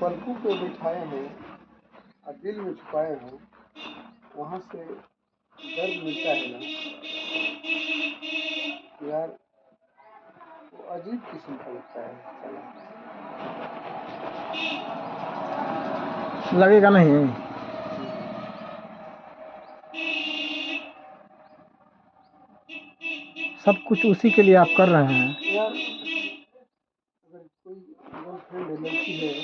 पलकों पे बिठाए हैं और दिल में छुपाए हैं, वहाँ से दर्द मिलता है ना यार, वो अजीब किस्म का लगता है साला। लगेगा नहीं। सब कुछ उसी के लिए आप कर रहे हैं यार अगर कोई गर्लफ्रेंड है, लड़की है,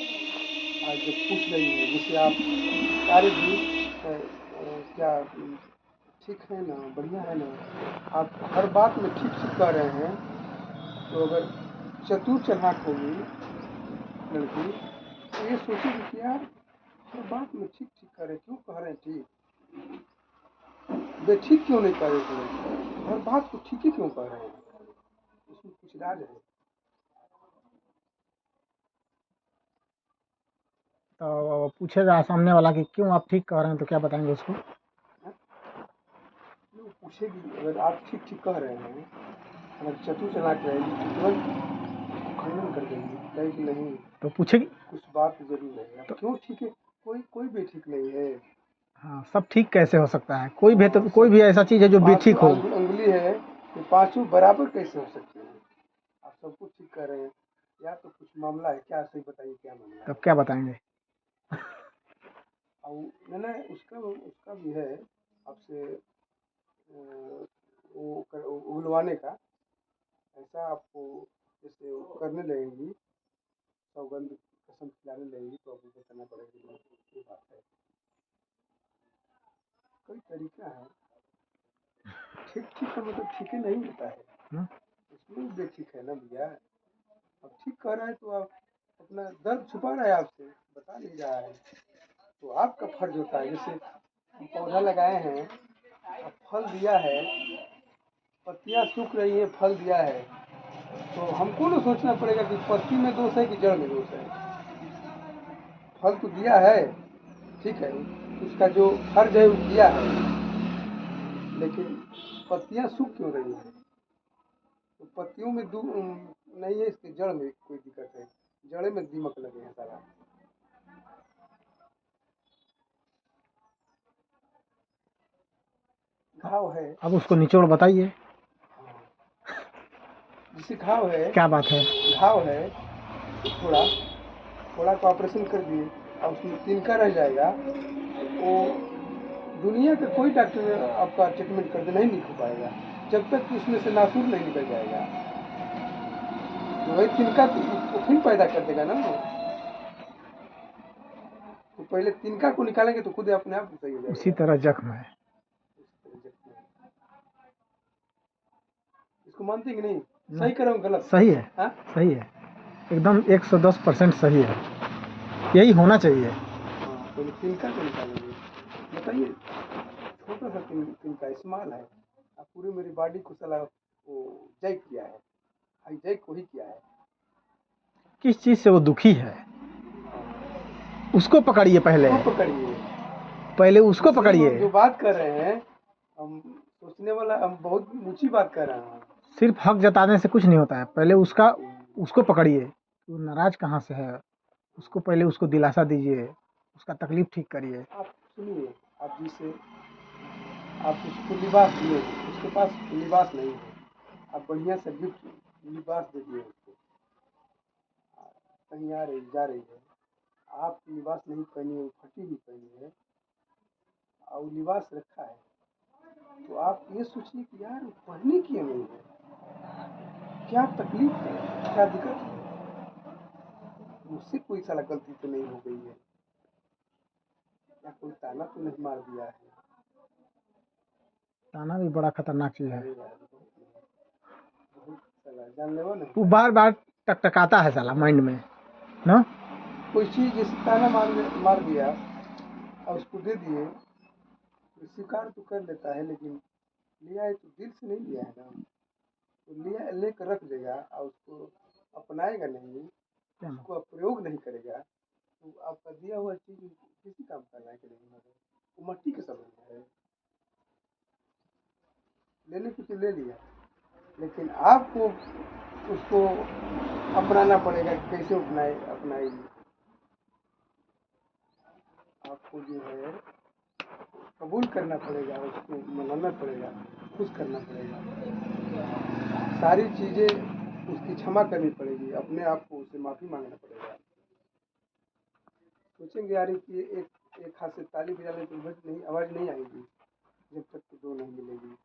आज जब पूछ रही है जिसे आप सारे भी क्या ठीक है ना, बढ़िया है ना, आप हर बात में ठीक ठीक कह रहे हैं, तो अगर चतुर चालाक होगी लड़की तो ये सोचेगी कि यार हर बात में ठीक ठीक कह रहे, क्यों कह रहे हैं ठीक, बेठीक क्यों नहीं कह रहे थे, हर बात को ठीक ही क्यों कह रहे हैं, उसमें कुछ राज है। तो पूछेगा सामने वाला कि क्यों आप ठीक कह रहे हैं, तो क्या बताएंगे उसको? वो पूछेगी, अगर आप ठीक ठीक कह रहे हैं, अगर चतुर चालाक रहेगी तो तुरंत खंडन कर देंगी, कहेगी नहीं तो पूछेगी कुछ बात जरूर है। तो क्यों ठीक है, कोई कोई भी ठीक नहीं है। हाँ, सब ठीक कैसे हो सकता है? कोई भी ऐसा चीज़ है जो बेठीक हो। अंगुली है, ये पांचों बराबर कैसे हो सकते हैं? आप सब कुछ ठीक कर रहे हैं, या तो कुछ मामला है क्या, सही बताइए क्या मामला तब है। क्या बताएंगे? और मैंने उसका भी है आपसे वो उगलवाने का, ऐसा आपको जैसे वो करने लगेंगी, सौगंध कसम खिलाने लगेंगी, तो आपको बताना पड़ेगा ये बात है। कई तरीका है, ठीक ठीक का मतलब ठीक ही नहीं होता है, उसमें भी बेठीक है ना भैया। अब ठीक कह रहा है तो आप अपना दर्द छुपा रहा है, आपसे बता नहीं रहा है, तो आपका फर्ज होता है। जैसे हम पौधा लगाए हैं, अब फल दिया है, पत्तियां सूख रही है, फल दिया है, तो हमको ना सोचना पड़ेगा कि पत्ती में दोष है कि जड़ में दोष है। फल तो दिया है, ठीक है, उसका जो फर्ज है वो किया है, लेकिन पत्तियां सूख क्यों रही है? तो पत्तियों में नहीं है, इसके जड़ में कोई दिक्कत है, जड़े में दीमक लगे हैं सारा। घाव है, अब उसको निचोड़ बताइए, जिसे घाव है, क्या बात है? घाव है, थोड़ा थोड़ा का ऑपरेशन कर दिए और उसमें तिनका रह जाएगा, वो दुनिया का कोई डॉक्टर आपका ट्रीटमेंट करके नहीं निकल पाएगा, जब तक कि उसमें से नासूर नहीं निकल जाएगा। तो वही तिनका तो फिर पैदा कर देगा ना वो, तो पहले तिनका को निकालेंगे तो खुद अपने आप सही हो उसी जाएगा। तरह जख्म है। इसको मानते कि नहीं? सही कर रहा हूँ गलत? सही है। हाँ सही है, एकदम 110% सही है, यही होना चाहिए। पहले तिनका को निकालेंगे। बताइए, छोटा सा तिनका स्मॉल है, अब पूरी मेरी बॉडी को साला वो जैक किया है, हाईजैक वही किया है। किस चीज़ से वो दुखी है, उसको पकड़िए, पहले उसको पकड़िए। जो बात कर रहे हैं हम सोचने वाला, हम बहुत ऊंची बात कर रहे हैं। सिर्फ हक जताने से कुछ नहीं होता है, पहले उसको पकड़िए, वो नाराज कहाँ से है, उसको पहले उसको दिलासा दीजिए, उसका तकलीफ ठीक करिए। आप सुनिए, आप जिसे आप उसको लिबास दिए, उसके पास लिबास नहीं है, आप बढ़िया से गिफ्ट लिबास दे दिए उसको, कहीं आ रही जा रही है, आप लिबास नहीं पहनी है, फटी हुई पहनी है और लिबास रखा है, तो आप ये सोचिए कि यार पढ़ने की नहीं है, क्या तकलीफ है, क्या दिक्कत है, मुझसे कोई साला गलती तो नहीं हो गई है, या कोई ताना तो नहीं मार दिया है। ताना भी बड़ा खतरनाक चीज़ है, जानलेवा नहीं, वो बार बार टकटकाता है साला माइंड में ना। कोई चीज जैसे ताना मार दिया और उसको दे दिए, तो स्वीकार तो कर लेता है, लेकिन लिया है तो दिल से नहीं लिया है ना, तो लिया लेकर रख देगा और उसको अपनाएगा नहीं, उसको प्रयोग नहीं करेगा, तो आपका दिया हुआ चीज किसी काम का लायक नहीं है, वो मट्टी के समान है। लेने को तो ले लिया, लेकिन आपको उसको अपनाना पड़ेगा, कैसे अपनाएगी। आपको जो है कबूल करना पड़ेगा, उसको मनाना पड़ेगा, खुश करना पड़ेगा, सारी चीज़ें उसकी क्षमा करनी पड़ेगी, अपने आप को उससे माफ़ी मांगना पड़ेगा। सोचेंगे यार कि एक हाथ से ताली बजाने की आवाज़ नहीं आएगी जब तक तो दो नहीं मिलेगी।